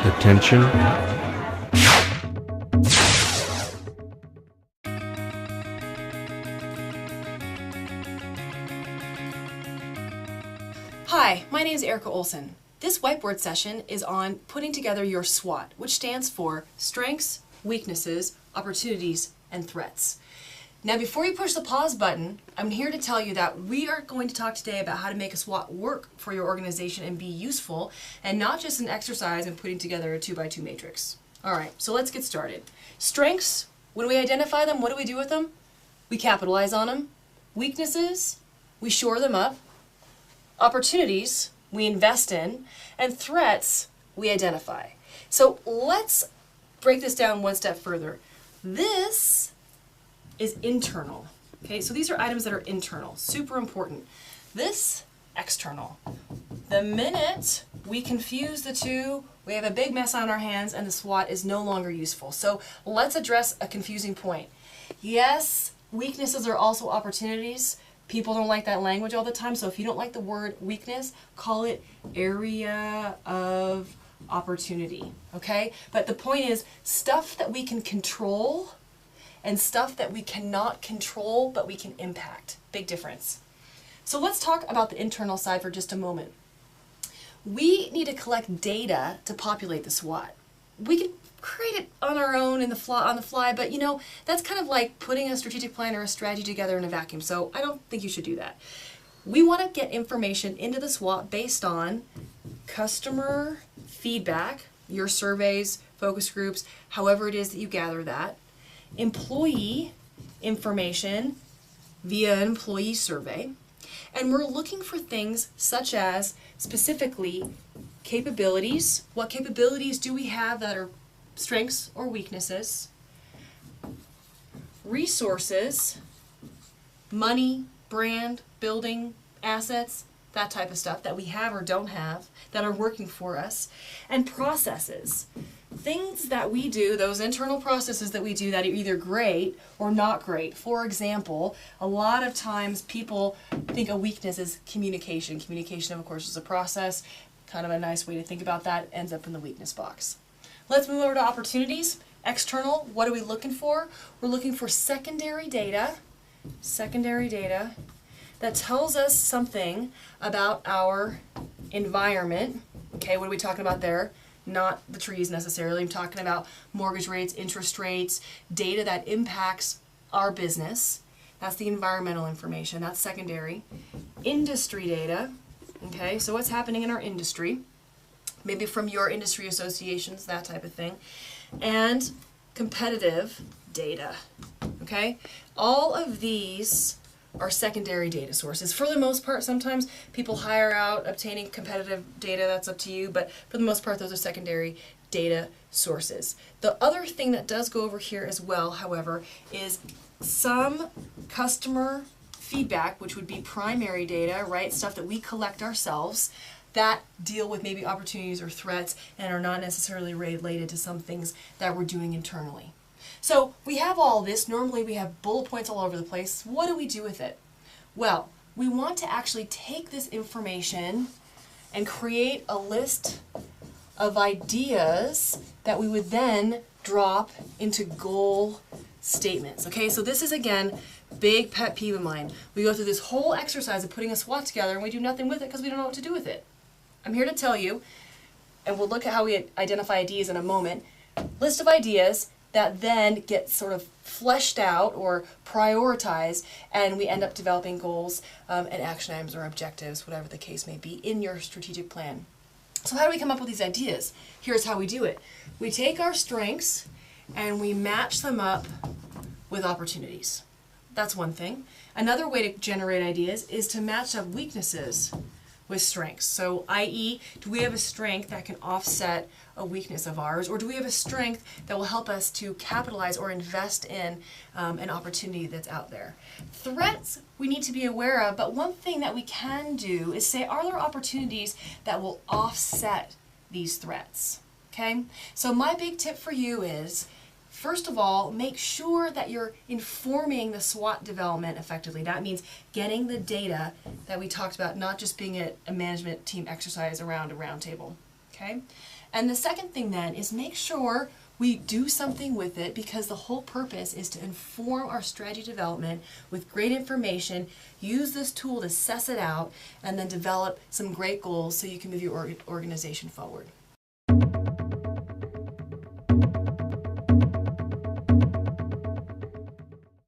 Attention. Hi, my name is Erica Olson. This whiteboard session is on putting together your SWOT, which stands for Strengths, Weaknesses, Opportunities, and Threats. Now before you push the pause button, I'm here to tell you that we are going to talk today about how to make a SWOT work for your organization and be useful, and not just an exercise in putting together a 2x2 matrix. Alright, so let's get started. Strengths, when we identify them, what do we do with them? We capitalize on them. Weaknesses, we shore them up. Opportunities, we invest in. And threats, we identify. So let's break this down one step further. This is internal. Okay, so these are items that are internal, super important. This, external. The minute we confuse the two, we have a big mess on our hands and the SWOT is no longer useful. So let's address a confusing point. Yes, weaknesses are also opportunities. People don't like that language all the time, so if you don't like the word weakness, call it area of opportunity, okay? But the point is, stuff that we can control and stuff that we cannot control but we can impact. Big difference. So let's talk about the internal side for just a moment. We need to collect data to populate the SWOT. We can create it on our own on the fly, but you know, that's kind of like putting a strategic plan or a strategy together in a vacuum, so I don't think you should do that. We want to get information into the SWOT based on customer feedback, your surveys, focus groups, however it is that you gather that, employee information via an employee survey, and we're looking for things such as specifically capabilities. What capabilities do we have that are strengths or weaknesses? Resources, money, brand, building, assets, that type of stuff that we have or don't have that are working for us, and processes. Things that we do, those internal processes that we do that are either great or not great. For example, a lot of times people think a weakness is communication. Communication, of course, is a process. Kind of a nice way to think about that, ends up in the weakness box. Let's move over to opportunities. External, what are we looking for? We're looking for secondary data that tells us something about our environment. Okay, what are we talking about there? Not the trees necessarily. I'm talking about mortgage rates, interest rates, data that impacts our business. That's the environmental information. That's secondary. Industry data. Okay, so what's happening in our industry? Maybe from your industry associations, that type of thing. And competitive data. Okay, all of these are secondary data sources. For the most part, sometimes people hire out obtaining competitive data, that's up to you, but for the most part those are secondary data sources. The other thing that does go over here as well, however, is some customer feedback, which would be primary data, right? Stuff that we collect ourselves that deal with maybe opportunities or threats and are not necessarily related to some things that we're doing internally. So we have all this. Normally we have bullet points all over the place. What do we do with it? Well, we want to actually take this information and create a list of ideas that we would then drop into goal statements. Okay, so this is, again, big pet peeve of mine. We go through this whole exercise of putting a SWOT together and we do nothing with it because we don't know what to do with it. I'm here to tell you, and we'll look at how we identify ideas in a moment, list of ideas that then get sort of fleshed out or prioritized, and we end up developing goals and action items or objectives, whatever the case may be, in your strategic plan. So how do we come up with these ideas? Here's how we do it. We take our strengths and we match them up with opportunities. That's one thing. Another way to generate ideas is to match up weaknesses with strengths. So, i.e., do we have a strength that can offset a weakness of ours, or do we have a strength that will help us to capitalize or invest in an opportunity that's out there? Threats we need to be aware of, but one thing that we can do is say, are there opportunities that will offset these threats? Okay? So my big tip for you is, first of all, make sure that you're informing the SWOT development effectively. That means getting the data that we talked about, not just being a management team exercise around a round table. Okay? And the second thing then is make sure we do something with it, because the whole purpose is to inform our strategy development with great information, use this tool to suss it out, and then develop some great goals so you can move your organization forward.